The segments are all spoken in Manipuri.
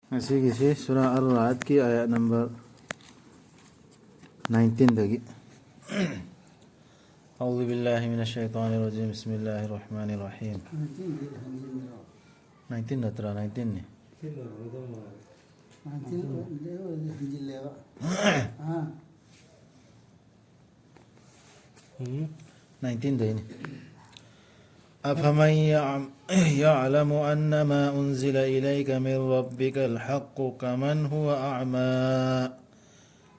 Asigisi Surah Ar-Ra'd ki ayat number 19 dagi. أعوذ بالله من الشيطان الرجيم بسم الله الرحمن الرحيم 19 نترى 19 ني 19 ديني أفمن يعلم أن ما أنزل إليك من ربك الحق كمن هو أعمى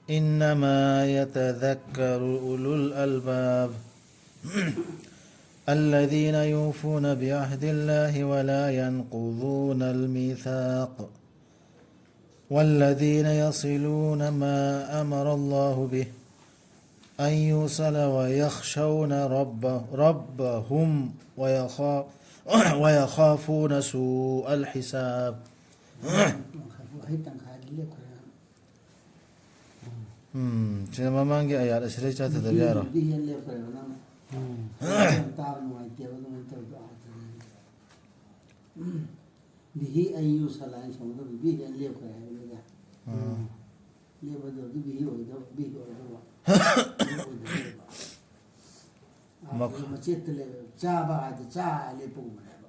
إنما يتذكر أولو الألباب الذين يوفون بعهد الله ولا ينقضون الميثاق والذين يصلون ما أمر الله به أن يوصل ويخشون ربهم ويخافون سوء الحساب Cuma manggi ayat asli cata terbiara. Bihi ayu salah semua tu bihi yang lihat kaya begitu. Lihat betul tu bihi itu bihi itu. Macam tu le, caba ada cah le pun mana.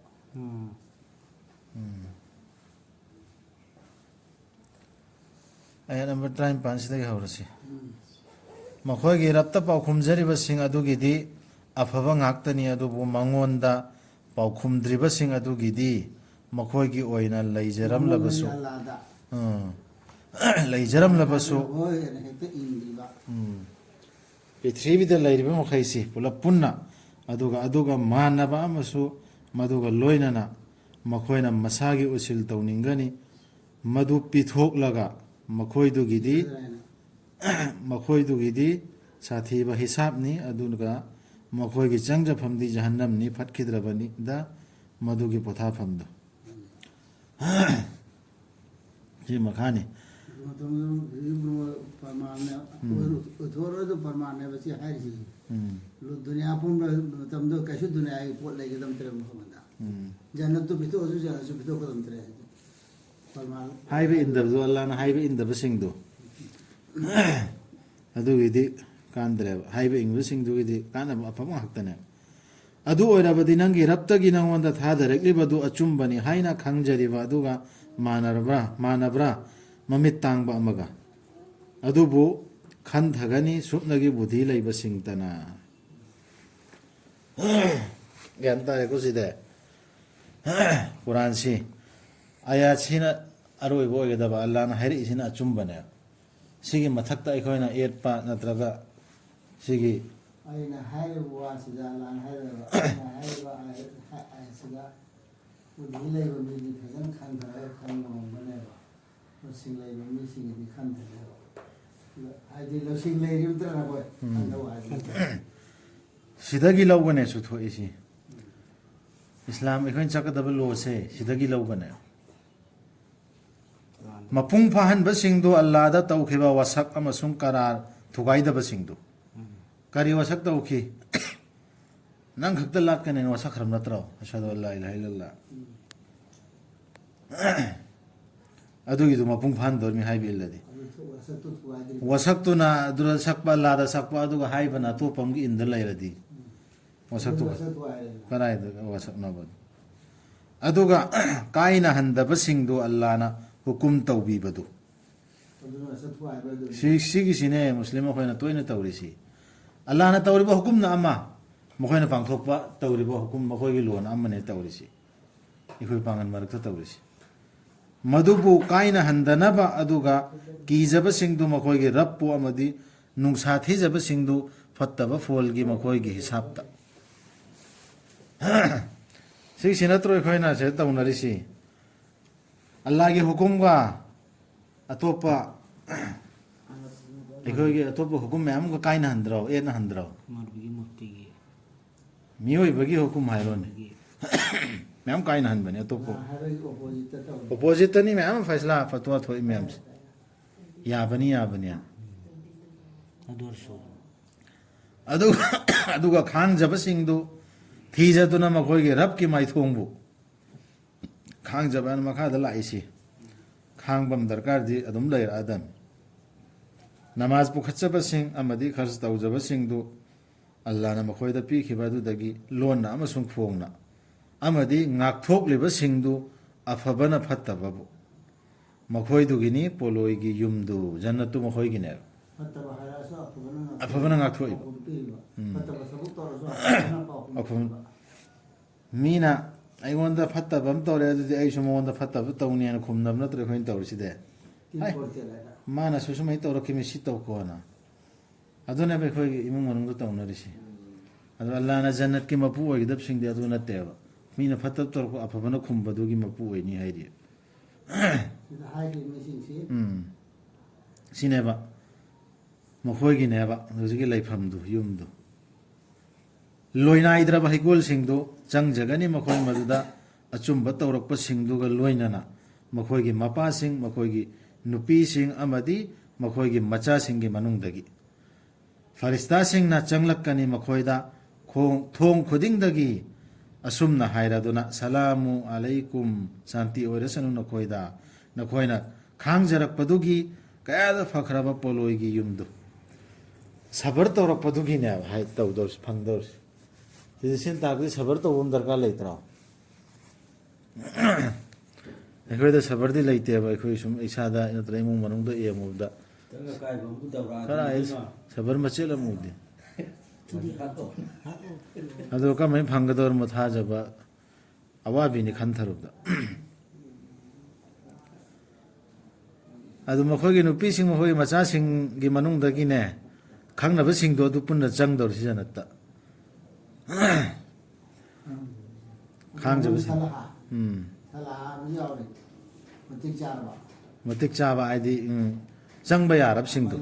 Ayat number 9 pansi haurasi. Makhoi rapta paukum jari basing adu gidi afaba ngaktani adu bu mangonda paukum dri basing adu gidi makhoi gi oina leijaram labasu. Leijaram labasu. Pithribi da leiribe mokhaisi pula punna aduga manaba amasu maduga loinana makhoina masagi usil tawningani madu pithok laga Makoi du gidi sathi ba hisab ni aduga makoi gi changja phamdi jahannam ni phatkidrabani da madu gi potha phamdo ji makhani permane basi hari ji dunia pun tamdo kasih dunia ai pot lagi dam tere muhamada jannat tu bitu asu jannat tu bitu ko dam tere Haibe indabdu Allah na haibe indabasingdu adu gidi kandre haibe inglusingdu gidi kana apama haktane adu oirabadi nangi raptagi nangwanda tha directly badu achumbani haina khangjariba aduga manabra mamit tangba amaga adubu khanthagani supnagi budhi leibasingtana ganta ekoside Quran si ayat sina aroi boy gadaba Allah na hari sina achumbane sigi mathakta ikhoina etpa natraga sigi aina hai wa sida lan hai wa sida udhilai wa mi phazan khan no mane wa singlai wa mi singi di khan da ai lo singlai ri utra na boy sidagi lawgane su tho isi islam ikhoin chakadaba lo se sidagi lawgane Mapung fahan basingdu Allah da tawkhiba wasak amasung karar thugaida basingdu kari wasak tawkhi nang khakta lat kanen wasak ram natraw ashhadu an la ilaha illallah adu gidu mapung fahan dormi hai billadi wasak tu na dura sakpa la da sakpa adu hai bana to pamgi inda lairadi wasak tu karai da wasak na bad aduga kaina handa basingdu Allah na hukum tawbi badu sigi sine muslima khoina toina tawrisi Allah na tawri ba hukum na amma mokhoina pangthok ba tawri ba hukum mokhoi gi lon amma ne tawrisi ikhoi pangan marak tawrisi madubu kaina handana ba aduga kijaba singdu mokhoi gi rappu amadi nungsa thijaba singdu fattaba fol gi mokhoi gi hisab ta sigi sinatro khoina se tawnarisi Allah ki hukum ka atopa ikhoy atopa hukum ma'am का काई ना हंद्राओ ए ना हंद्राओ मियोई बगी हुकुम हायरोन मैम काई ना हन बने atopa opposite नहीं मैम फैसला फतवा थोड़ी मैम या बनी अदुगा खान जब सिंह दो थी जतुना मखोई के रब की माई थोंबू खांग जबान मखा दला इसी ꯈꯥꯡꯕꯝ ꯗꯔꯀꯥꯔꯗꯤ ꯑꯗꯨꯝ ꯂꯩꯔꯛꯑꯗꯝ ꯅꯃꯥꯖ ꯄꯨꯈꯠꯆꯕꯁꯤꯡ ꯑꯃꯗꯤ ꯈꯔꯁ ꯇꯧꯖꯕꯁꯤꯡꯗꯨ ꯑꯜꯂꯥꯍꯅ ꯃꯈꯣꯏꯗ ꯄꯤꯈꯤꯕ ꯑꯗꯨꯗꯒꯤ ꯂꯣꯟꯅ ꯑꯃꯁꯨꯡ ꯐꯣꯡꯅ ꯑꯃꯗꯤ ꯉꯥꯛꯊꯣꯛꯂꯤꯕꯁꯤꯡꯗꯨ ꯑꯐꯕꯅ ꯐꯠꯇꯕꯕꯨ ꯃꯈꯣꯏꯗꯨꯒꯤꯅꯤ ꯄꯣꯂꯣꯏꯒꯤ ꯌꯨꯝꯗꯨ ꯖꯟꯅꯠꯇꯨ ꯃꯈꯣꯏꯒꯤꯅꯦꯕ ꯐꯠꯇꯕ ꯍꯥꯏꯔꯁꯨ ꯑꯐꯕꯅ ꯉꯥꯛꯊꯣꯛꯏꯕ ꯄꯥꯎꯈꯨꯝ ꯄꯤꯕ ꯐꯠꯇꯕ ꯊꯕꯛ ꯇꯧꯔꯁꯨ ꯑꯐꯕꯅ ꯄꯥꯎꯈꯨꯝ ꯄꯤꯕ ꯃꯤꯅ ꯑꯩꯉꯣꯟꯗ ꯐꯠꯇꯕ ꯑꯃ ꯇꯧꯔꯦ ꯑꯗꯨꯗꯤ ꯑꯩꯁꯨ ꯃꯉꯣꯟꯗ ꯐꯠꯇꯕ ꯇꯧꯅꯤꯅ ꯈꯨꯝꯅꯕ ꯅꯠꯇ꯭ꯔꯦ ꯑꯩꯈꯣꯏꯅ ꯇꯧꯔꯤꯁꯤꯗꯤ ꯃꯥꯅꯁꯨ ꯁꯨꯃꯥꯏꯅ ꯇꯧꯔꯛꯈꯤꯃꯤ ꯁꯤ ꯇꯧꯀꯣꯅ ꯑꯗꯨꯅꯦꯕ ꯑꯩꯈꯣꯏꯒꯤ ꯏꯃꯨꯡ ꯃꯅꯨꯡꯗ ꯇꯧꯅꯔꯤꯁꯤ ꯑꯗꯣ ꯑꯜꯂꯥꯍꯅ ꯖꯟꯅꯠꯀꯤ ꯃꯄꯨ ꯑꯣꯏꯒꯗꯕꯁꯤꯡꯗꯤ ꯑꯗꯨ ꯅꯠꯇꯦꯕ ꯃꯤꯅ ꯐꯠꯇꯕ ꯇꯧꯔꯛꯄ ꯑꯐꯕꯅ ꯈꯨꯝꯕꯗꯨꯒꯤ ꯃꯄꯨ ꯑꯣꯏꯅꯤ ꯍꯥꯏꯔꯤ ꯁꯤꯅꯦꯕ ꯃꯈꯣꯏꯒꯤꯅꯦꯕ ꯍꯧꯖꯤꯛꯀꯤ ꯂꯩꯐꯝꯗꯨ ꯌꯨꯝꯗꯨ ꯂꯣꯏꯅꯥꯏꯗ꯭ꯔꯕ ꯍꯩꯀꯣꯜꯁꯤꯡꯗꯨ ꯆꯪꯖꯒꯅꯤ ꯃꯈꯣꯏ ꯃꯗꯨꯗ ꯑꯆꯨꯝꯕ ꯇꯧꯔꯛꯄꯁꯤꯡꯗꯨꯒ ꯂꯣꯏꯅꯅ ꯃꯈꯣꯏꯒꯤ ꯃꯄꯥꯁꯤꯡ ꯃꯈꯣꯏꯒꯤ ꯅꯨꯄꯤꯁꯤꯡ ꯑꯃꯗꯤ ꯃꯈꯣꯏꯒꯤ ꯃꯆꯥꯁꯤꯡꯒꯤ ꯃꯅꯨꯡꯗꯒꯤ ꯐꯔꯤꯁꯇꯥꯁꯤꯡꯅ ꯆꯪꯂꯛꯀꯅꯤ ꯃꯈꯣꯏꯗ ꯊꯣꯡ ꯈꯨꯗꯤꯡꯗꯒꯤ ꯑꯁꯨꯝꯅ ꯍꯥꯏꯔꯗꯨꯅ ꯁꯂꯥꯃꯨ ꯑꯂꯩꯀꯨꯝ ꯁꯥꯟꯇꯤ ꯑꯣꯏꯔꯁꯅꯨ ꯅꯈꯣꯏꯗ ꯅꯈꯣꯏꯅ ꯈꯥꯡꯖꯔꯛꯄꯗꯨꯒꯤ ꯀꯌꯥꯗ ꯐꯈ꯭ꯔꯕ ꯄꯣꯂꯣꯏꯒꯤ ꯌꯨꯝꯗꯨ ꯁꯕꯔ ꯇꯧꯔꯛꯄꯗꯨꯒꯤꯅꯦꯕ ꯇꯧꯗꯧꯔꯤꯁꯤ ꯐꯪꯗꯧꯔꯤꯁꯤ ꯁꯤꯗ ꯁꯤꯟ ꯇꯥꯛꯄꯗꯤ ꯁꯕꯔ ꯇꯧꯕ ꯑꯃ ꯗꯔꯀꯥꯔ ꯂꯩꯇ꯭ꯔꯣ ꯑꯩꯈꯣꯏꯗ ꯁꯕꯔꯗꯤ ꯂꯩꯇꯦꯕ ꯑꯩꯈꯣꯏ ꯁꯨꯝ ꯏꯁꯥꯗ ꯅꯠꯇ꯭ꯔꯒ ꯏꯃꯨꯡ ꯃꯅꯨꯡꯗ ꯌꯦꯡꯉꯨꯕꯗ ꯈꯔ ꯁꯕꯔ ꯃꯆꯦꯠ ꯑꯃ ꯎꯗꯦ ꯑꯗꯣ ꯀꯃꯥꯏꯅ ꯐꯪꯒꯗꯧꯔꯃꯣ ꯊꯥꯖꯕ ꯑꯋꯥꯕꯤꯅꯤ ꯈꯟꯊꯔꯨꯕꯗ ꯑꯗꯨ ꯃꯈꯣꯏꯒꯤ ꯅꯨꯄꯤꯁꯤꯡ ꯃꯈꯣꯏꯒꯤ ꯃꯆꯥꯁꯤꯡꯒꯤ ꯃꯅꯨꯡꯗꯒꯤꯅꯦ ꯈꯪꯅꯕꯁꯤꯡꯗꯣ ꯑꯗꯨ ꯄꯨꯟꯅ ꯆꯪꯗꯧꯔꯤꯁꯤ ꯖꯟꯅꯠꯇ ꯈꯥꯡꯖꯕꯁꯤꯡ ꯃꯇꯤꯛ ꯆꯥꯕ ꯍꯥꯏꯗꯤ ꯆꯪꯕ ꯌꯥꯔꯕꯁꯤꯡꯗꯣ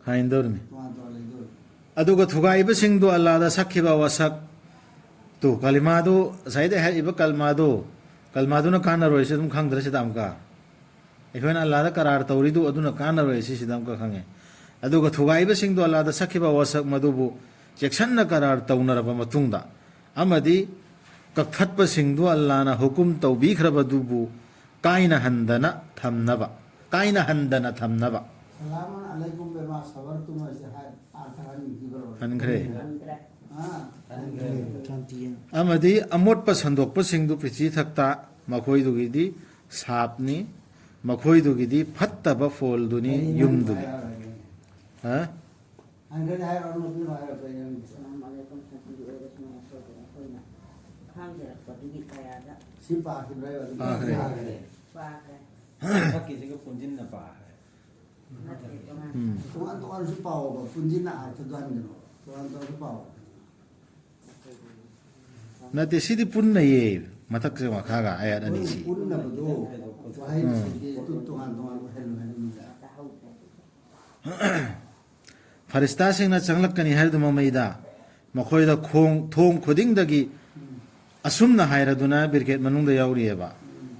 ꯈꯥꯏꯗꯧꯔꯤꯃꯤ ꯑꯗꯨꯒ ꯊꯨꯒꯥꯏꯕꯁꯤꯡꯗꯨ ꯑꯜꯂꯥꯍꯗ ꯁꯛꯈꯤꯕ ꯋꯥꯁꯛ ꯇꯨ ꯀꯂꯤꯃꯥꯗꯨ ꯉꯁꯥꯏꯗ ꯍꯥꯏꯔꯤꯕ ꯀꯜꯃꯥꯗꯨꯅ ꯀꯥꯟꯅꯔꯣꯏꯁꯤ ꯑꯗꯨꯝ ꯈꯪꯗ꯭ꯔꯦ ꯁꯤꯗ ꯑꯃꯨꯛꯀ ꯑꯩꯈꯣꯏꯅ ꯑꯜꯂꯥꯍꯗ ꯀꯔꯥꯔ ꯇꯧꯔꯤꯗꯨ ꯑꯗꯨꯅ ꯀꯥꯟꯅꯔꯣꯏ ꯁꯤꯁꯤꯗ ꯑꯃꯨꯛꯀ ꯈꯪꯉꯦ ꯑꯗꯨꯒ ꯊꯨꯒꯥꯏꯕꯁꯤꯡꯗꯨ ꯑꯜꯂꯥꯍꯗ ꯁꯛꯈꯤꯕ ꯋꯥꯁꯛ ꯃꯗꯨꯕꯨ ꯆꯦꯛꯁꯟꯅ ꯀꯔꯥꯔ ꯇꯧꯅꯔꯕ ꯃꯇꯨꯡꯗ ꯑꯃꯗꯤ ꯀꯛꯊꯠꯄꯁꯤꯡꯗꯨ ꯑꯜꯂꯥꯍꯅ ꯍꯨꯀꯨꯝ ꯇꯧꯕꯤꯈ꯭ꯔꯕꯗꯨꯕꯨ ꯀꯥꯏꯅꯍꯟꯗꯅ ꯊꯝꯅꯕ ꯍꯟꯈ꯭ꯔꯦ ꯑꯃꯗꯤ ꯑꯃꯣꯠꯄ ꯁꯟꯗꯣꯛꯄꯁꯤꯡꯗꯨ ꯄ꯭ꯔꯤꯊꯤ ꯊꯛꯇ ꯃꯈꯣꯏꯗꯨꯒꯤꯗꯤ ꯁꯥꯞꯅꯤ ꯃꯈꯣꯏꯗꯨꯒꯤꯗꯤ ꯐꯠꯇꯕ ꯐꯣꯜꯗꯨꯅꯤ ꯌꯨꯝꯗꯨꯒꯤ ꯅꯠꯇꯦ ꯁꯤꯗꯤ ꯄꯨꯟꯅꯌꯦ ꯃꯊꯛꯁꯦ ꯃꯈꯥꯒ ꯑꯌꯥꯠ ꯑꯅꯤꯁꯤ ꯐꯔꯤꯁꯇꯥꯁꯤꯡꯅ ꯆꯪꯂꯛꯀꯅꯤ ꯍꯥꯏꯔꯤꯗꯨ ꯃꯃꯩꯗ ꯃꯈꯣꯏꯗ ꯊꯣꯡ ꯈꯨꯗꯤꯡꯗꯒꯤ ꯑꯁꯨꯝꯅ ꯍꯥꯏꯔꯗꯨꯅ ꯕꯤꯔꯀꯦꯠ ꯃꯅꯨꯡꯗ ꯌꯥꯎꯔꯤꯑꯕ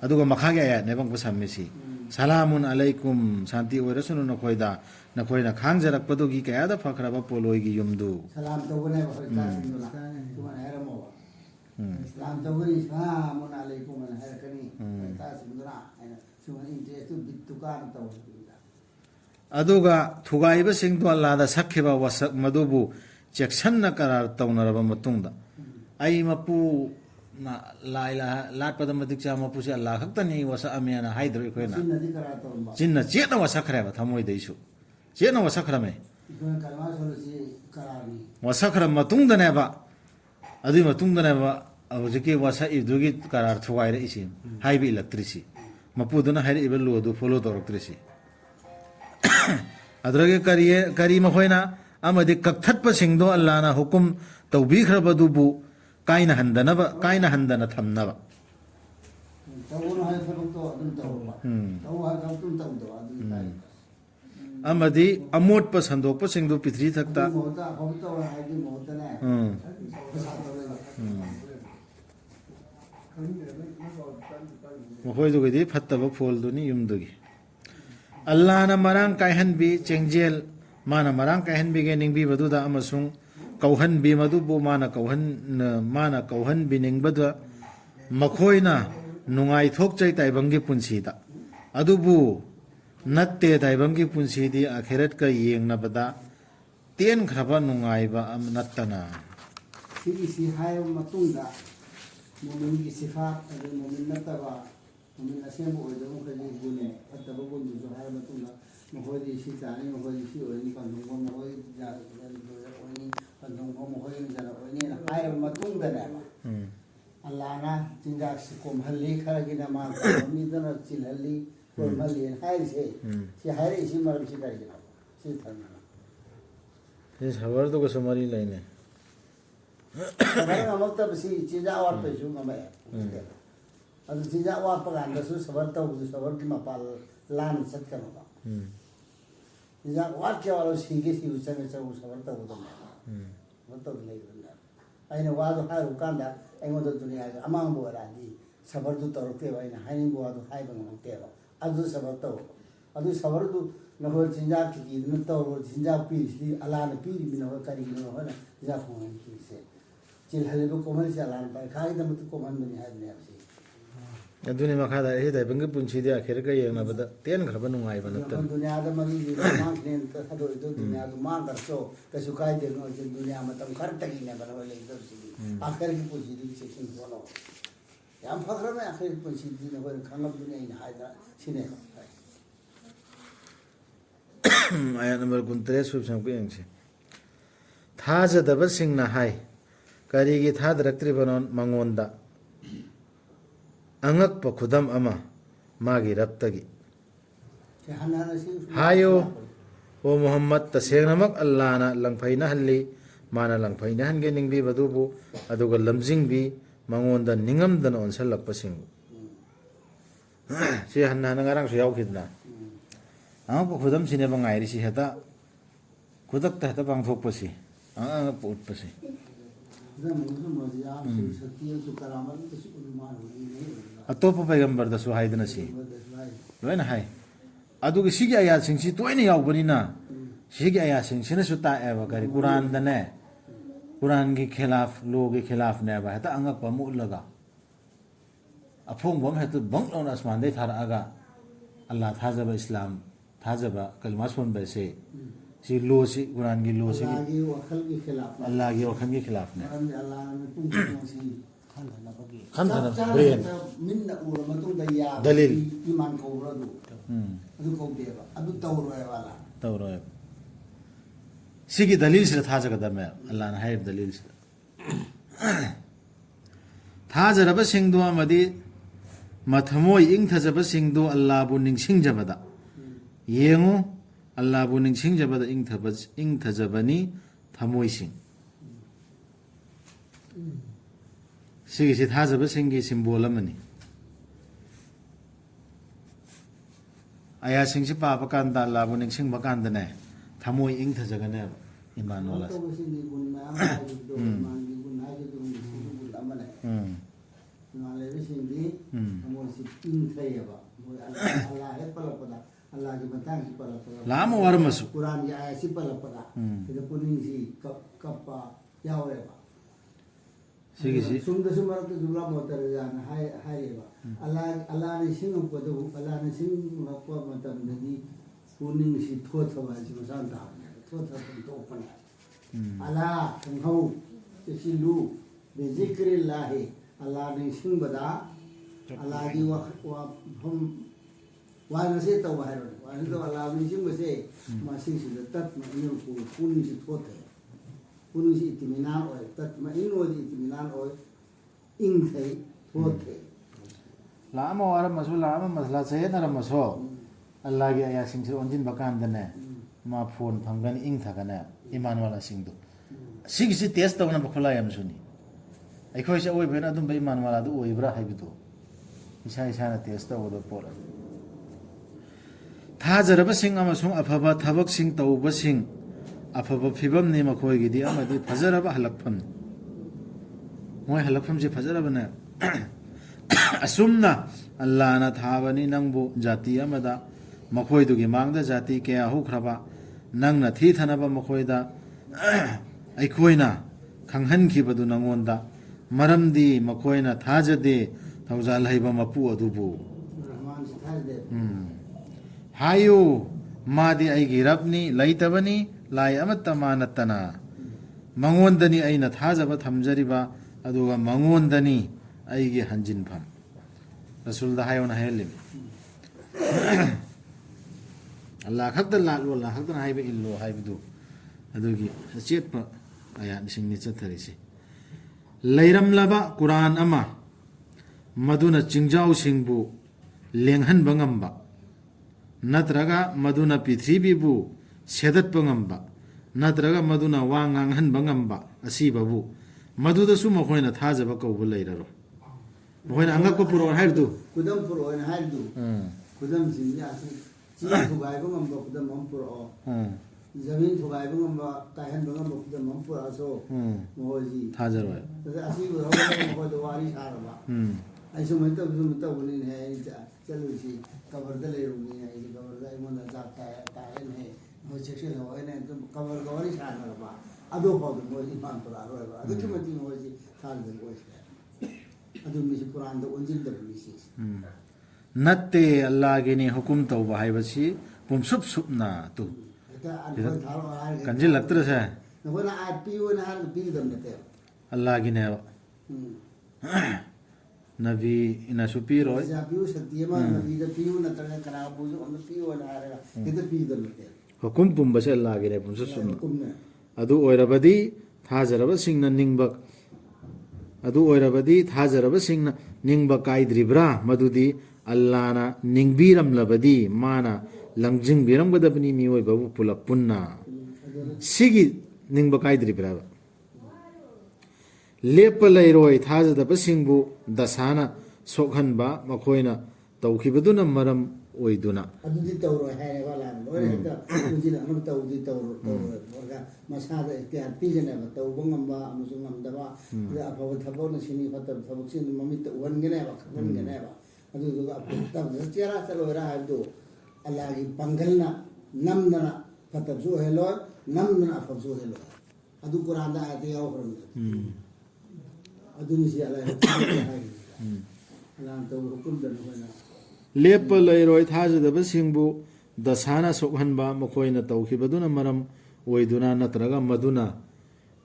ꯑꯗꯨꯒ ꯃꯈꯥꯒꯤ ꯑꯌꯥꯠꯅꯦꯕ ꯑꯃꯨꯛ ꯁꯝꯃꯤꯁꯤ ꯁꯂꯥꯃꯨꯟ ꯑꯂꯩꯀꯨꯝ ꯁꯥꯟꯇꯤ ꯑꯣꯏꯔꯁꯅꯨ ꯅꯈꯣꯏꯗ ꯅꯈꯣꯏꯅ ꯈꯥꯡꯖꯔꯛꯄꯗꯨꯒꯤ ꯀꯌꯥꯗ ꯐꯈ꯭ꯔꯕ ꯄꯣꯂꯣꯏꯒꯤ ꯌꯨꯝꯗꯨ ꯁꯂꯥꯝ ꯇꯧꯕꯅꯦꯕ ꯐꯔꯤꯁꯇꯥꯁꯤꯡꯗꯨꯅ ꯁꯨꯃꯥꯏꯅ ꯍꯥꯏꯔꯝꯃꯣꯕ ꯁꯂꯥꯝ ꯇꯧꯕꯅꯤ ꯁꯂꯥꯃꯨꯟ ꯑꯂꯩꯀꯨꯝ ꯑꯅ ꯍꯥꯏꯔꯛꯀꯅꯤ ꯐꯔꯤꯁꯇꯥꯁꯤꯡꯗꯨꯅ ꯑꯩꯅ ꯁꯨꯃꯥꯏꯅ ꯏꯟꯇꯔꯦꯁꯇꯨ ꯕꯤꯠꯇꯨ ꯀꯥꯅ ꯇꯧꯕꯅꯤꯗ ꯑꯗꯨꯒ ꯊꯨꯒꯥꯏꯕꯁꯤꯡꯗꯨ ꯑꯜꯂꯥꯍꯗ ꯁꯛꯈꯤꯕ ꯋꯥꯁꯛ ꯃꯗꯨꯕꯨ ꯆꯦꯛꯁꯟꯅ ꯀꯔꯥꯔ ꯇꯧꯅꯔꯕ ꯃꯇꯨꯡꯗ ꯑꯩ ꯃꯄꯨ ꯂꯥꯠꯄꯗ ꯃꯇꯤꯛ ꯆꯥꯕ ꯃꯄꯨꯁꯤ ꯑꯜꯂꯥꯍ ꯈꯛꯇꯅꯤ ꯑꯩ ꯋꯥꯁꯛꯑꯝꯃꯦꯅ ꯍꯥꯏꯗ꯭ꯔꯣ ꯑꯩꯈꯣꯏꯅ ꯆꯤꯟꯅ ꯆꯦꯠꯅ ꯋꯥꯁꯛꯈ꯭ꯔꯦꯕ ꯊꯃꯣꯏꯗꯩꯁꯨ ꯆꯦꯠꯅ ꯋꯥꯁꯛꯈ꯭ꯔꯃꯦ ꯋꯥꯁꯛꯈ꯭ꯔ ꯃꯇꯨꯡꯗꯅꯦꯕ ꯑꯗꯨꯒꯤ ꯃꯇꯨꯡꯗꯅꯦꯕ ꯍꯧꯖꯤꯛꯀꯤ ꯋꯥꯁꯛꯏꯗꯨꯒꯤ ꯀꯔꯥꯔ ꯊꯨꯒꯥꯏꯔꯛꯏꯁꯤ ꯍꯥꯏꯕ ꯏꯜꯂꯛꯇ꯭ꯔꯤꯁꯤ ꯃꯄꯨꯗꯨꯅ ꯍꯥꯏꯔꯛꯏꯕ ꯂꯣꯗꯨ ꯐꯣꯂꯣ ꯇꯧꯔꯛꯇ꯭ꯔꯤꯁꯤ ꯑꯗꯨꯗꯒꯤ ꯀꯔꯤ ꯃꯈꯣꯏꯅ ꯑꯃꯗꯤ ꯀꯛꯊꯠꯄꯁꯤꯡꯗꯣ ꯑꯜꯂꯥꯍꯅ ꯍꯨꯀꯨꯝ ꯇꯧꯕꯤꯈ꯭ꯔꯕꯗꯨꯕꯨ ꯀꯥꯏꯅꯍꯟꯗꯅ ꯊꯝꯅꯕ ꯑꯃꯗꯤ ꯑꯃꯣꯠꯄ ꯁꯟꯗꯣꯛꯄꯁꯤꯡꯗꯨ ꯄ꯭ꯔꯤꯊꯤ ꯊꯛꯇ ꯃꯈꯣꯏꯗꯨꯒꯤꯗꯤ ꯐꯠꯇꯕ ꯐꯣꯜꯗꯨꯅꯤ ꯌꯨꯝꯗꯨꯒꯤ ꯑꯜꯂꯥꯍꯅ ꯃꯔꯥꯡ ꯀꯥꯏꯍꯟꯕꯤ ꯆꯦꯡꯖꯦꯜ ꯃꯥꯅ ꯃꯔꯥꯡ ꯀꯥꯏꯍꯟꯕꯤꯒꯦ ꯅꯤꯡꯕꯤꯕꯗꯨꯗ ꯑꯃꯁꯨꯡ कौहनबी मदुबु माना कौहनबी निंगबद मखोइना नुंगाई थोकचै ताइबंगी पुंसीदा अदुबु नत्ते ताइबंगी पुंसीदी आखिरत का येंगनबदा तेन खरबा नुंगाइबा नत्तना सी हाय मतुंगा मोमिन की सिफात अगर मोमिन नतबा मोमिन असेंब ओइदो खजी गुने अतबा गुनु जो हाय मतुंगा महोदी सी जानी महोदी सी ओइनी पंदुंगो महोदी जा ओइनी पंदुंगो महोदी जना ओइनी हाय मतुंगा ने अल्लाह ना जिंदा से कोमहली खरगिना मा मिदना चिलहली कोमहली हाय से हाय इसी मरम से करगिना से थरना ये खबर तो कसमरी लाइने सबर नमतब सी चीजा और पेशु नमे अदु चीजा वा पगांदसु सबर सबर की मपाल लान सत्कनोबा चीजा वा के वालो सीगे सी उचंग चंग सबर तबुदम मतलब लेगना आइना वादो हारु कांदा एंगोदो दुनिया अमांग बोरादी सबर दु तरोते वाइना हाइनिंग बोआदो हाइबंग नंतेबा अदु सबर तो अदु सबर दु नहो चीजा की न तरो चीजा पीसी अलान पीरी बिनो करी बिनो होना जा फोन की से चिल्हलेबो कोमन चालान पाइ खाइ दम तो कोमन बनि हाय ने आपसे अदुनि मखादा हे दाइबंगी पुंसीदी आखिर का येंगनबदा तेन खरबा नुंगाइबा नत्तना दुनिया दा मगी जी मां खेन त खदो दो दुनिया दु मां करसो कसु काय दे नो दुनिया में तम खर तगी ने बनव ले दो सी आखिर की पुंसीदी सेक्शन बोलो याम फखर में आखिर की पुंसीदी ने बर खंगब दुनिया इन हायदा सिने आया नंबर 29 सुबसम को यंगसे थाजदबसिंगना हाय करीगी थादरक्त्रिबनो मंगोंदा अंगक खुदम अमा मागी रक्तगी हायो ओ मोहम्मद तसेंगनमक अल्लाहना लंफैना हल्ली माना लंफैना हनगे निंगबी बदुबु अदुगा लमजिंगबी मंगोंदा निंगमदन ओनसलकपसिंग से हन्ना नंगारांग यावखिदना अंगक खुदम सिने बंगाइरिसि हेता खुदकता हेता बांगथोकपसि अंगक पुटपसि अतोप पैगंबर दसु हाइदना सी लोइन हाय अदुगी सिगी आया सिंगसी तोइने यावबनिना सिगी आया सिंगसिनसु ताएबा करी कुरान दने कुरान की खिलाफ लो के खिलाफ ने बा हेता अंगक पमु लगा अफोंग बम हेतु बंग लोन आसमान दे थारागा अल्लाह थाजबा इस्लाम थाजबा कलमा सुन बैसे सी लो सी कुरान की लो सी अल्लाह की वखल के खिलाफ ने अल्लाह ने तुम सी खंधना ब्रेन मिन्न उर मतुं दया दलील ईमान को रदु अदु को देबा अदु तौरोय वाला तौरोय सिगी दलील से थाजगदम अल्लाह ने हाय दलील से थाजरब सिंधु अमदी मथमोय इंगथजब सिंधु अल्लाह बु निंगसिंगजबदा येंगु अल्लाह बु निंगसिंगजबदा इंगथजबनी थमोयसिंग सिगी थाजब सिंगी सिंबल अमनी आया सिंग से पाप कांदा अल्लाह बु निंगसिंगबा कांदने थमोय इंगथजगने ईमान वाला लाम वरमसु कुरान की आयत सी पलपदा इधर पुनिंग सी कप्पा यावेबा सिगी सुंदर मरक जुला मोतर जान हाय बा अल्लाह ने सिंह पदु अल्लाह ने सिंह को मतलब नदी पुनिंग सी थोथवा सी मसान दा थोथवा तो ओपन अल्लाह संघौ सिलु बेजिक्रिल्लाह अल्लाह ने सिंह बदा अल्लाह की वा हम वान से तो बाहर वान तो अल्लाह ने सिंह से मासिंग से तत में को पुनिंग सी थोथे पुनिंग सी इत्मीनान और तत में इन वो इत्मीनान और इन थे थोथे लाम वरमसु लाम मसला से नरमसो अल्लाह की आया सिंह से ओंजिन बकांदने मा फोन फंगन इंग थगने ईमान वाला सिंह दो सिगी से टेस्ट तवना बखला याम सुनी अखोय से ओय बेना दुम बे ईमान वाला दो ओइब्रा हाइबिदो इसा इसा ना टेस्ट तवदो पोर थाजरब सिंह अमसुंग अफबा थबक सिंह तौब सिंह अफबा फिबम ने मखोय गिदी अमदि फजरब हलकफम मोय हलकफम से फजरब ने असुमना अल्लाह ना थाबनी नंगबु जाति अमदा मखोयदुगी मांगदा जाति के हुख्रबा नंगना थी थनबा मखोयदा ꯑꯩꯈꯣꯏꯅ ꯈꯪꯍꯟꯈꯤꯕꯗꯨ ꯅꯉꯣꯟꯗ ꯃꯔꯝꯗꯤ ꯃꯈꯣꯏꯅ ꯊꯥꯖꯗꯦ ꯊꯧꯖꯥꯜ ꯍꯩꯕ ꯃꯄꯨ ꯑꯗꯨꯕꯨ ꯔꯍꯃꯥꯟꯁꯤ ꯊꯥꯖꯗꯦ ꯍꯥꯏꯌꯨ ꯃꯥꯗꯤ ꯑꯩꯒꯤ ꯔꯕꯅꯤ ꯂꯩꯇꯕꯅꯤ ꯂꯥꯏ ꯑꯃꯠꯇ ꯃꯥ ꯅꯠꯇꯅ ꯃꯉꯣꯟꯗꯅꯤ ꯑꯩꯅ ꯊꯥꯖꯕ ꯊꯝꯖꯔꯤꯕ ꯑꯗꯨꯒ ꯃꯉꯣꯟꯗꯅꯤ ꯑꯩꯒꯤ ꯍꯟꯖꯤꯟꯐꯝ ꯔꯁꯨꯜꯗ ꯍꯥꯏꯌꯣꯅ ꯍꯥꯏꯍꯜꯂꯤꯃꯤ ꯑꯜꯂꯥ ꯈꯛꯇ ꯂꯥꯠꯂꯣ ꯑꯜꯂꯥ ꯈꯛꯇꯅ ꯍꯥꯏꯕ ꯏꯜꯂꯣ ꯍꯥꯏꯕꯗꯨ ꯑꯗꯨꯒꯤ ꯑꯆꯦꯠꯄ ꯑꯌꯥꯠꯁꯤꯡꯅꯤ ꯆꯠꯊꯔꯤꯁꯤ ꯂꯩꯔꯝꯂꯕ ꯀꯨꯔꯥꯟ ꯑꯃ ꯃꯗꯨꯅ ꯆꯤꯡꯖꯥꯎꯁꯤꯡꯕꯨ ꯂꯦꯡꯍꯟꯕ ꯉꯝꯕ ꯅꯠꯇ꯭ꯔꯒ ꯃꯗꯨꯅ ꯄ꯭ꯔꯤꯊꯤꯕꯤꯕꯨ ꯁꯦꯗꯠꯄ ꯉꯝꯕ ꯅꯠꯇ꯭ꯔꯒ ꯃꯗꯨꯅ ꯋꯥ ꯉꯥꯡꯍꯟꯕ ꯉꯝꯕ ꯑꯁꯤꯕꯕꯨ ꯃꯗꯨꯗꯁꯨ ꯃꯈꯣꯏꯅ ꯊꯥꯖꯕ ꯀꯧꯕ ꯂꯩꯔꯔꯣꯏ ꯃꯈꯣꯏꯅ ꯑꯉꯛꯄ ꯄꯨꯔꯛꯑꯣ ꯍꯥꯏꯕꯗꯨ ꯈꯨꯗꯝ ꯄꯨꯔꯛꯑꯣꯅ ꯍꯥꯏꯕꯗꯨ ꯈꯨꯗꯝꯁꯤꯡꯁꯦ ꯑꯁꯤ ꯆꯤꯡ ꯊꯨꯒꯥꯏꯕ ꯉꯝꯕ ꯈꯨꯗꯝ ꯑꯃ ꯄꯨꯔꯛꯑꯣ ꯖꯃꯤꯟ ꯊꯨꯒꯥꯏꯕ ꯉꯝꯕ ꯀꯥꯏꯍꯟꯕ ꯉꯝꯕ ꯈꯨꯗꯝ ꯑꯃ ꯄꯨꯔꯛꯑꯁꯨ ꯃꯈꯣꯏꯁꯤ ꯊꯥꯖꯔꯣꯏ ꯑꯁꯤꯕꯨ ꯍꯧꯔꯒ ꯃꯈꯣꯏꯗ ꯋꯥꯔꯤ ꯁꯥꯔꯕ ꯑꯩ ꯁꯨꯃꯥꯏꯅ ꯇꯧꯕꯅꯤꯅꯦ ꯑꯩ ꯆꯠꯂꯨꯁꯤ ꯀꯕꯔꯗ ꯂꯩꯔꯨꯕꯅꯤꯅꯦ ꯑꯩꯁꯤ ꯀꯕꯔꯗ ꯑꯩꯉꯣꯟꯗ ꯆꯥꯛ ꯇꯥꯏꯑꯦꯅ ꯃꯣꯏ ꯆꯦꯛꯁꯤꯜꯍꯧ ꯑꯩꯅ ꯀꯕꯔꯒ ꯋꯥꯔꯤ ꯁꯥꯟꯅꯔꯕ ꯑꯗꯨ ꯐꯥꯎꯗ ꯃꯣꯏ ꯏꯃꯥꯟ ꯄꯨꯔꯛꯑꯔꯣꯏꯕ ꯑꯗꯨꯛꯀꯤ ꯃꯇꯤꯛ ꯃꯣꯏꯁꯤ ꯊꯥꯖꯗꯕ ꯑꯣꯏꯈ꯭ꯔꯦ ꯑꯗꯨ ꯃꯤꯁꯤ ꯀꯨꯔꯥꯟꯗ ꯑꯣꯟꯁꯤꯟꯗꯕ ꯃꯤꯁꯤ ꯅꯠꯇꯦ ꯑꯜꯂꯥꯒꯤꯅꯤ ꯍꯨꯀꯨꯝ ꯇꯧꯕ ꯍꯥꯏꯕꯁꯤ ꯄꯨꯝꯁꯨꯞ ꯁꯨꯞꯅ ꯇꯨ ꯀꯟꯁꯤꯜꯂꯛꯇ꯭ꯔꯁꯦ ꯅꯈꯣꯏꯅ ꯄꯤꯌꯨꯅ ꯍꯥꯏꯔꯒ ꯄꯤꯒꯗꯕ ꯅꯠꯇꯦ ꯑꯜꯂꯥꯒꯤꯅꯦꯕ ꯅꯕꯤꯅꯁꯨ ꯄꯤꯔꯣꯏ ꯄꯤꯌꯨ ꯁꯛꯇꯤ ꯑꯃ ꯅꯕꯤꯗ ꯄꯤꯌꯨ ꯅꯠꯇ꯭ꯔꯒ ꯀꯅꯥꯕꯨꯁꯨ ꯑꯃ ꯄꯤꯌꯨꯅ ꯍꯥꯏꯔꯒ ꯍꯦꯛꯇ ꯄꯤꯒꯗꯕ ꯅꯠꯇꯦ ꯍꯨꯀꯨꯝ ꯄꯨꯝꯕꯁꯦ ꯑꯜꯂꯥꯒꯤꯅꯦ ꯄꯨꯝꯁꯨꯞ ꯁꯨꯞꯅ ꯑꯗꯨ ꯑꯣꯏꯔꯕꯗꯤ ꯊꯥꯖꯔꯕꯁꯤꯡꯅ ꯅꯤꯡꯕ ꯀꯥꯏꯗ꯭ꯔꯤꯕ꯭ꯔꯥ ꯃꯗꯨꯗꯤ ꯑꯜꯂꯥꯅ ꯅꯤꯡꯕꯤꯔꯝꯂꯕꯗꯤ ꯃꯥꯅ ꯂꯪꯖꯤꯡꯕꯤꯔꯝꯒꯗꯕꯅꯤ ꯃꯤꯑꯣꯏꯕꯕꯨ ꯄꯨꯂꯞ ꯄꯨꯟꯅ ꯁꯤꯒꯤ ꯅꯤꯡꯕ ꯀꯥꯏꯗ꯭ꯔꯤꯕ꯭ꯔꯥꯕ ꯂꯦꯞꯄ ꯂꯩꯔꯣꯏ ꯊꯥꯖꯗꯕꯁꯤꯡꯕꯨ ꯗꯁꯥꯅ ꯁꯣꯛꯍꯟꯕ ꯃꯈꯣꯏꯅ ꯇꯧꯈꯤꯕꯗꯨꯅ ꯃꯔꯝ ꯑꯣꯏꯗꯨꯅ ꯑꯗꯨꯗꯤ ꯇꯧꯔꯣꯏ ꯍꯥꯏꯔꯦꯕ ꯂꯥꯟ ꯂꯣꯏꯅ ꯍꯦꯛꯇ ꯄꯨꯟꯁꯤꯅ ꯑꯃ ꯇꯧꯗꯤ ꯇꯧꯔꯣꯏ ꯃꯁꯥꯗ ꯏhtiyꯥꯠ ꯄꯤꯒꯅꯦꯕ ꯇꯧꯕ ꯉꯝꯕ ꯑꯃꯁꯨꯡ ꯉꯝꯗꯕ ꯑꯗ ꯑꯐꯕ ꯊꯕꯛꯅ ꯁꯤꯅꯤ ꯐꯠꯇꯕ ꯊꯕꯛꯁꯤꯡꯗꯨ ꯃꯃꯤꯠꯇ ꯎꯍꯟꯒꯅꯦꯕ ꯈꯪꯍꯟꯒꯅꯦꯕ ꯑꯗꯨꯗꯨꯒ ꯑꯐꯕ ꯆꯦꯔꯥ ꯆꯠꯂꯣꯏꯔꯥ ꯍꯥꯏꯕꯗꯨ ꯑꯜꯂꯥꯒꯤ ꯄꯥꯡꯒꯜꯅ ꯅꯝꯗꯅ ꯐꯠꯇꯕꯁꯨ ꯑꯣꯏꯍꯜꯂꯣꯏ ꯅꯝꯗꯅ ꯑꯐꯕꯁꯨ ꯑꯣꯏꯍꯜꯂꯣꯏ ꯑꯗꯨ ꯀꯨꯔꯥꯟꯗ ꯑꯥꯌꯠꯇ ꯌꯥꯎꯈ꯭ꯔꯕꯅꯤ ꯑꯗꯨꯅꯤ ꯁꯤ ꯑꯜꯂꯥ ꯍꯥꯏꯔꯤꯁꯦ ꯑꯜꯂꯥꯅ ꯇꯧꯕ ꯍꯨꯀꯨꯝꯗꯅ ꯑꯩꯈꯣꯏꯅ ꯂꯦꯞꯄ ꯂꯩꯔꯣꯏ ꯊꯥꯖꯗꯕꯁꯤꯡꯕꯨ ꯗꯁꯥꯅ ꯁꯣꯛꯍꯟꯕ ꯃꯈꯣꯏꯅ ꯇꯧꯈꯤꯕꯗꯨꯅ ꯃꯔꯝ ꯑꯣꯏꯗꯨꯅ ꯅꯠꯇ꯭ꯔꯒ ꯃꯗꯨꯅ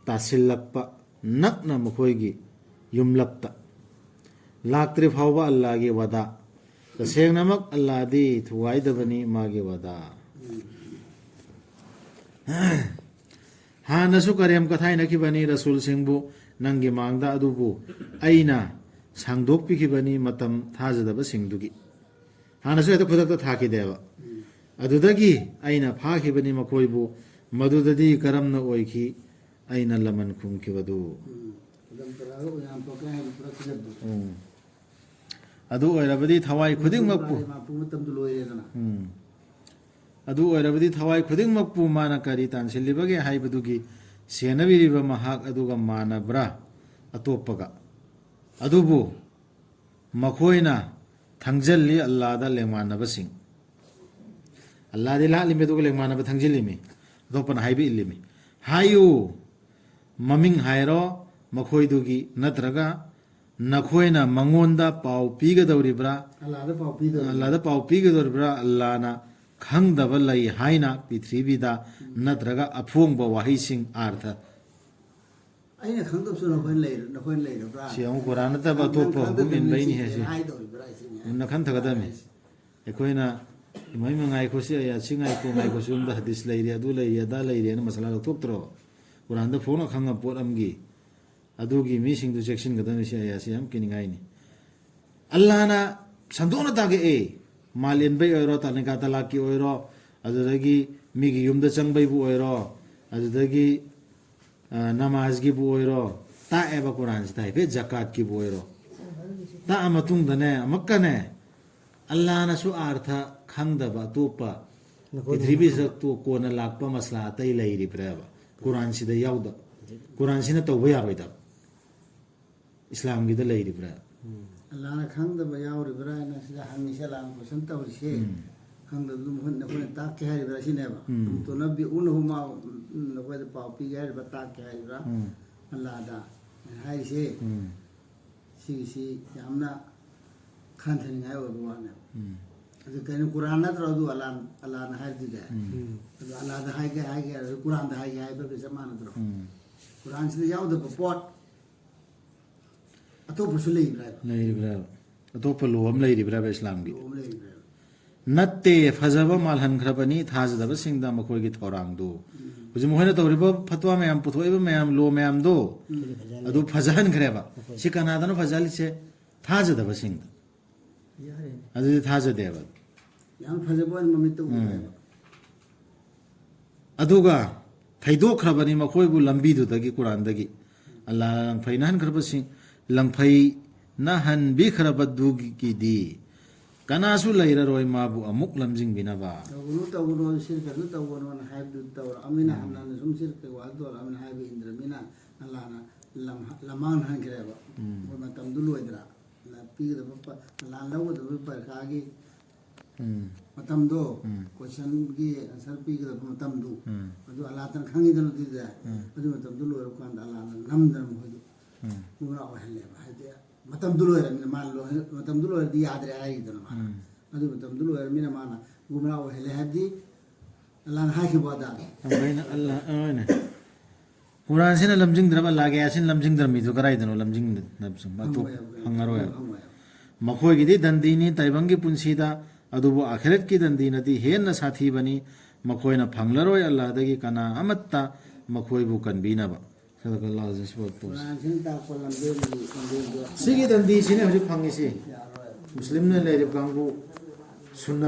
ꯇꯥꯁꯤꯜꯂꯛꯄ ꯅꯛꯅ ꯃꯈꯣꯏꯒꯤ ꯌꯨꯝꯂꯛꯇ ꯂꯥꯛꯇ꯭ꯔꯤ ꯐꯥꯎꯕ ꯑꯜꯂꯥꯒꯤ ꯋꯥꯗꯥ ꯇꯁꯦꯡꯅꯃꯛ ꯑꯜꯂꯥꯗꯤ ꯊꯨꯒꯥꯏꯗꯕꯅꯤ ꯃꯥꯒꯤ ꯋꯥꯗꯥ ꯍꯥꯟꯅꯁꯨ ꯀꯔꯦꯝ ꯀꯊꯥꯏꯅꯈꯤꯕꯅꯤ ꯔꯁꯨꯜꯁꯤꯡꯕꯨ ꯅꯪꯒꯤ ꯃꯥꯡꯗ ꯑꯗꯨꯕꯨ ꯑꯩꯅ ꯁꯥꯡꯗꯣꯛꯄꯤꯈꯤꯕꯅꯤ ꯃꯇꯝ ꯊꯥꯖꯗꯕꯁꯤꯡꯗꯨꯒꯤ ꯍꯥꯟꯅꯁꯨ ꯍꯦꯛꯇ ꯈꯨꯗꯛꯇ ꯊꯥꯈꯤꯗꯦꯕ ꯑꯗꯨꯗꯒꯤ ꯑꯩꯅ ꯐꯥꯈꯤꯕꯅꯤ ꯃꯈꯣꯏꯕꯨ ꯃꯗꯨꯗꯗꯤ ꯀꯔꯝꯅ ꯑꯣꯏꯈꯤ ꯑꯩꯅ ꯂꯃꯟ ꯈꯨꯝꯈꯤꯕꯗꯨ ꯑꯗꯨ ꯑꯣꯏꯔꯕꯗꯤ ꯊꯋꯥꯏ ꯈꯨꯗꯤꯡꯃꯛꯄꯨ ꯃꯥꯅ ꯀꯔꯤ ꯇꯥꯟꯁꯤꯜꯂꯤꯕꯒꯦ ꯍꯥꯏꯕꯗꯨꯒꯤ ꯁꯦꯟꯅꯕꯤꯔꯤꯕ ꯃꯍꯥꯛ ꯑꯗꯨꯒ ꯃꯥꯟꯅꯕ꯭ꯔꯥ ꯑꯇꯣꯞꯄꯒ ꯑꯗꯨꯕꯨ ꯃꯈꯣꯏꯅ ꯊꯪꯖꯜꯂꯤ ꯑꯜꯂꯥꯗ ꯂꯦꯡꯃꯥꯟꯅꯕꯁꯤꯡ ꯑꯜꯂꯥꯗꯤ ꯂꯥꯠꯂꯤꯃꯤ ꯑꯗꯨꯒ ꯂꯦꯡꯃꯥꯟꯅꯕ ꯊꯪꯖꯤꯜꯂꯤꯃꯤ ꯑꯇꯣꯞꯄꯅ ꯍꯥꯏꯕ ꯏꯜꯂꯤꯃꯤ ꯍꯥꯏꯌꯨ ꯃꯃꯤꯡ ꯍꯥꯏꯔꯣ ꯃꯈꯣꯏꯗꯨꯒꯤ ꯅꯠꯇ꯭ꯔꯒ ꯅꯈꯣꯏꯅ ꯃꯉꯣꯟꯗ ꯄꯥꯎ ꯄꯤꯒꯗꯧꯔꯤꯕ꯭ꯔꯥ ꯑꯜꯂꯥꯗ ꯄꯥꯎ ꯄꯤꯒꯗꯧꯔꯤꯕ꯭ꯔꯥ ꯑꯜꯂꯥꯅ ꯈꯪꯗꯕ ꯂꯩ ꯍꯥꯏꯅ ꯄ꯭ꯔꯤꯊꯤꯕꯤꯗ ꯅꯠꯇ꯭ꯔꯒ ꯑꯐꯣꯡꯕ ꯋꯥꯍꯩꯁꯤꯡ ꯑꯥꯔꯊ ꯑꯩꯅ ꯈꯪꯗꯕꯁꯨ ꯅꯈꯣꯏꯅ ꯂꯩꯔꯕ꯭ꯔꯥ ꯁꯤ ꯑꯃꯨꯛ ꯀꯨꯔꯥꯟ ꯅꯠꯇꯕ ꯑꯇꯣꯞꯄ ꯍꯨꯀꯨꯝ ꯏꯟꯕꯩꯅꯤ ꯍꯦꯁꯤ ꯃꯨꯟꯅ ꯈꯟꯊꯒꯗꯕꯅꯤ ꯑꯩꯈꯣꯏꯅ ꯏꯃꯩ ꯉꯥꯏꯈꯣꯁꯤ ꯑꯌꯥꯠꯁꯤ ꯉꯥꯏꯈꯣꯁꯤ ꯌꯨꯝꯗ ꯍꯗꯤꯁ ꯂꯩꯔꯤ ꯑꯗꯨ ꯂꯩꯔꯤ ꯑꯗꯥ ꯂꯩꯔꯤꯅ ꯃꯁꯥꯂꯥ ꯂꯧꯊꯣꯛꯇ꯭ꯔꯣ ꯀꯨꯔꯥꯟꯗ ꯐꯣꯡꯅ ꯈꯪꯉ ꯄꯣꯠ ꯑꯃꯒꯤ ꯑꯗꯨꯒꯤ ꯃꯤꯁꯤꯡꯗꯨ ꯆꯦꯛꯁꯤꯟꯒꯗꯕꯅꯤ ꯁꯤ ꯑꯌꯥꯠꯁꯤ ꯌꯥꯝ ꯀꯤꯅꯤꯡꯉꯥꯏꯅꯤ ꯑꯜꯂꯥꯅ ꯁꯟꯗꯣꯛꯅ ꯇꯥꯛꯑꯦ ꯃꯥꯜ ꯌꯦꯟꯕꯩ ꯑꯣꯏꯔꯣ ꯇꯥꯅꯤꯀꯥ ꯇꯂꯥꯛꯀꯤ ꯑꯣꯏꯔో ꯑꯗꯨꯗꯒꯤ ꯃꯤꯒꯤ ꯌꯨꯝꯗ ꯆꯪꯕꯩꯕꯨ ꯑꯣꯏꯔో ꯑꯗꯨꯗꯒꯤ ꯅꯃꯥꯖꯒꯤꯕꯨ ꯑꯣꯏꯔꯣ ꯇꯥꯛꯑꯦꯕ ꯀꯨꯔꯥꯟꯁꯤꯗ ꯍꯥꯏꯐꯦꯠ ꯖꯀꯥꯠꯀꯤꯕꯨ ꯑꯣꯏꯔꯣ ꯇꯥꯛꯑ ꯃꯇꯨꯡꯗꯅꯦ ꯑꯃꯨꯛꯀꯅꯦ ꯑꯜꯂꯥꯅꯁꯨ ꯑꯥꯔꯊ ꯈꯪꯗꯕ ꯑꯇꯣꯞꯄ ꯄ꯭ꯔꯤꯊꯤꯕꯤꯁꯤꯗ ꯀꯣꯟꯅ ꯂꯥꯛꯄ ꯃꯁꯂꯥ ꯑꯇꯩ ꯂꯩꯔꯤꯕ꯭ꯔꯥꯕ ꯀꯨꯔꯥꯟꯁꯤꯗ ꯌꯥꯎꯗ ꯀꯨꯔꯥꯟꯁꯤꯅ ꯇꯧꯕ ꯌꯥꯔꯣꯏꯗꯕ ꯏꯁꯂꯥꯝꯒꯤꯗ ꯂꯩꯔꯤꯕ꯭ꯔꯥ ꯑꯜꯂꯥꯅ ꯈꯪꯗꯕ ꯌꯥꯎꯔꯤꯕ꯭ꯔꯥ ꯍꯥꯏꯅ ꯁꯤꯗ ꯍꯪꯉꯤꯁꯦ ꯑꯜꯂꯥꯅ ꯀꯣꯏꯁꯟ ꯇꯧꯔꯤꯁꯦ ꯈꯪꯗꯕꯗꯨ ꯃꯈꯣꯏꯅ ꯑꯩꯈꯣꯏꯅ ꯇꯥꯛꯀꯦ ꯍꯥꯏꯔꯤꯕ꯭ꯔꯥ ꯁꯤꯅꯦꯕ ꯇꯨꯅꯕꯤ ꯎꯅꯍꯨꯃ ꯑꯩꯈꯣꯏꯗ ꯄꯥꯎ ꯄꯤꯒꯦ ꯍꯥꯏꯔꯤꯕ꯭ꯔꯥ ꯇꯥꯛꯀꯦ ꯍꯥꯏꯔꯤꯕ꯭ꯔꯥ ꯑꯜꯂꯥꯗ ꯍꯥꯏꯔꯤꯁꯦ ꯁꯤꯒꯤꯁꯤ ꯌꯥꯝꯅ ꯈꯟꯊꯅꯤꯡꯉꯥꯏ ꯑꯣꯏꯕ ꯋꯥꯅꯦꯕ ꯑꯗꯨ ꯀꯩꯅꯣ ꯀꯨꯔꯥꯟ ꯅꯠꯇ꯭ꯔꯣ ꯑꯗꯨ ꯑꯜꯂꯥꯅ ꯍꯥꯏꯔꯤꯗꯨꯗꯤ ꯑꯗꯨ ꯑꯜꯂꯥꯗ ꯍꯥꯏꯒꯦ ꯑꯗꯨ ꯀꯨꯔꯥꯟꯗ ꯍꯥꯏꯒꯦ ꯍꯥꯏꯕꯒ ꯆꯞ ꯃꯥꯟꯅꯗ꯭ꯔꯣ ꯀꯨꯔꯥꯟꯁꯤꯗ ꯌꯥꯎꯗꯕ ꯄꯣꯠ ꯑꯇꯣꯞꯄꯁꯨ ꯂꯩꯕ꯭ꯔꯥ ꯂꯩꯔꯤꯕ꯭ꯔꯥꯕ ꯑꯇꯣꯞꯄ ꯂꯣ ꯑꯃ ꯂꯩꯔꯤꯕ꯭ꯔꯥꯕ ꯏꯁꯂꯥꯝꯒꯤ ꯑꯃ ꯂꯩꯕ꯭ꯔꯥ ꯅꯠꯇꯦ ꯐꯖꯕ ꯃꯥꯜꯍꯟꯈ꯭ꯔꯕꯅꯤ ꯊꯥꯖꯗꯕꯁꯤꯡꯗ ꯃꯈꯣꯏꯒꯤ ꯊꯧꯔꯥꯡꯗꯨ ꯍꯧꯖꯤꯛ ꯃꯈꯣꯏꯅ ꯇꯧꯔꯤꯕ ꯐꯠꯋꯥ ꯃꯌꯥꯝ ꯄꯨꯊꯣꯛꯏꯕ ꯃꯌꯥꯝ ꯂꯣ ꯃꯌꯥꯝꯗꯣ ꯑꯗꯨ ꯐꯖꯍꯟꯈ꯭ꯔꯦꯕ ꯁꯤ ꯀꯅꯥꯗꯅꯣ ꯐꯖꯍꯜꯂꯤꯁꯦ ꯊꯥꯖꯗꯕꯁꯤꯡꯗ ꯑꯗꯨꯗꯤ ꯊꯥꯖꯗꯦꯕ ꯌꯥꯝ ꯐꯖꯕ ꯑꯣꯏꯅ ꯃꯃꯤꯠꯇ ꯎꯈ꯭ꯔꯦꯕ ꯑꯗꯨꯒ ꯊꯩꯗꯣꯛꯈ꯭ꯔꯕꯅꯤ ꯃꯈꯣꯏꯕꯨ ꯂꯝꯕꯤꯗꯨꯗꯒꯤ ꯀꯨꯔꯥꯟꯗꯒꯤ ꯑꯜꯂꯥꯍꯅ ꯂꯪꯐꯩꯅꯍꯟꯈ꯭ꯔꯕꯁꯤꯡ ꯂꯪꯐꯩꯅꯍꯟꯕꯤꯈ꯭ꯔꯕꯗꯨꯒꯤꯗꯤ ꯀꯅꯥꯁꯨ ꯂꯩꯔꯔꯣꯏ ꯃꯥꯕꯨ ꯑꯃꯨꯛ ꯂꯝꯖꯤꯡꯕꯤꯅꯕ ꯇꯧꯒꯅꯨ ꯁꯤꯔꯀꯁꯨ ꯇꯧꯒꯅꯨꯅ ꯍꯥꯏꯕꯗꯨ ꯇꯧꯔꯛꯑꯃꯤꯅ ꯍꯟꯅ ꯁꯨꯝ ꯁꯤꯔꯀ ꯋꯥ ꯇꯧꯔꯛꯑꯃꯤꯅ ꯍꯥꯏꯕ ꯏꯟꯗ꯭ꯔꯃꯤꯅ ꯑꯜꯂꯥꯍꯅ ꯂꯃꯥꯡꯍꯟꯈ꯭ꯔꯦꯕ ꯃꯣꯏ ꯃꯇꯝꯗꯨ ꯂꯣꯏꯗ꯭ꯔꯥ ꯄꯤꯒꯗꯕ ꯂꯥꯟ ꯂꯧꯒꯗꯕ ꯄꯔꯤꯈꯥꯒꯤ ꯃꯇꯝꯗꯣ ꯀꯣꯏꯁꯟꯒꯤ ꯑꯟꯁꯔ ꯄꯤꯒꯗꯕ ꯃꯇꯝꯗꯨ ꯑꯗꯨ ꯑꯜꯂꯥꯍꯅ ꯈꯪꯉꯤꯗꯅ ꯑꯗꯨꯗꯤ ꯑꯗꯨ ꯃꯇꯝꯗꯨ ꯂꯣꯏꯔꯕ ꯀꯥꯟꯗ ꯑꯜꯂꯥꯍꯅ ꯅꯝꯗꯅ ꯃꯈꯣꯏꯗꯨ ꯒꯨꯝꯔꯥ ꯑꯣꯏꯍꯜꯂꯦꯕ ꯍꯥꯏꯗꯤ ꯃꯇꯝꯗꯨ ꯂꯣꯏꯔꯕꯅꯤꯅ ꯃꯥꯅ ꯃꯇꯝꯗꯨ ꯂꯣꯏꯔꯗꯤ ꯌꯥꯗ꯭ꯔꯦ ꯍꯥꯏꯈꯤꯗꯅ ꯃꯥꯅ ꯑꯗꯨ ꯃꯇꯝꯗꯨ ꯂꯣꯏꯔꯕꯅꯤꯅ ꯃꯥꯅ ꯒꯨꯝꯔꯥ ꯑꯣꯏꯍꯜꯂꯦ ꯍꯥꯏꯕꯗꯤ ꯑꯜꯂꯥꯍꯅ ꯍꯥꯏꯈꯤꯕ ꯑꯗꯥꯅꯤ ꯀꯨꯔꯥꯟꯁꯤꯅ ꯂꯝꯖꯤꯡꯗ꯭ꯔꯕ ꯑꯜꯂꯥꯍꯒꯤ ꯑꯥꯌꯥꯠꯁꯤꯅ ꯂꯝꯖꯤꯡꯗ꯭ꯔꯃꯤꯗꯨ ꯀꯗꯥꯏꯗꯅꯣ ꯂꯝꯖꯤꯡꯗꯕꯁꯨ ꯐꯪꯉꯔꯣꯏꯕ ꯃꯈꯣꯏꯒꯤꯗꯤ ꯗꯟꯗꯤꯅꯤ ꯇꯥꯏꯕꯪꯒꯤ ꯄꯨꯟꯁꯤꯗ ꯑꯗꯨꯕꯨ ꯑꯈꯤꯔꯠꯀꯤ ꯗꯟꯗꯤꯅꯗꯤ ꯍꯦꯟꯅ ꯁꯥꯊꯤꯕꯅꯤ ꯃꯈꯣꯏꯅ ꯐꯪꯂꯔꯣꯏ ꯑꯜꯂꯥꯍꯗꯒꯤ ꯀꯅꯥ ꯑꯃꯠꯇ ꯃꯈꯣꯏꯕꯨ ꯀꯟꯕꯤꯅꯕ ꯁꯤꯒꯤ ꯗꯟꯗꯤꯁꯤꯅꯦ ꯍꯧꯖꯤꯛ ꯐꯪꯉꯤꯁꯤ ꯃꯨꯁꯂꯤꯝꯅ ꯂꯩꯔꯤꯕ ꯀꯥꯡꯕꯨ ꯁꯨꯟꯅ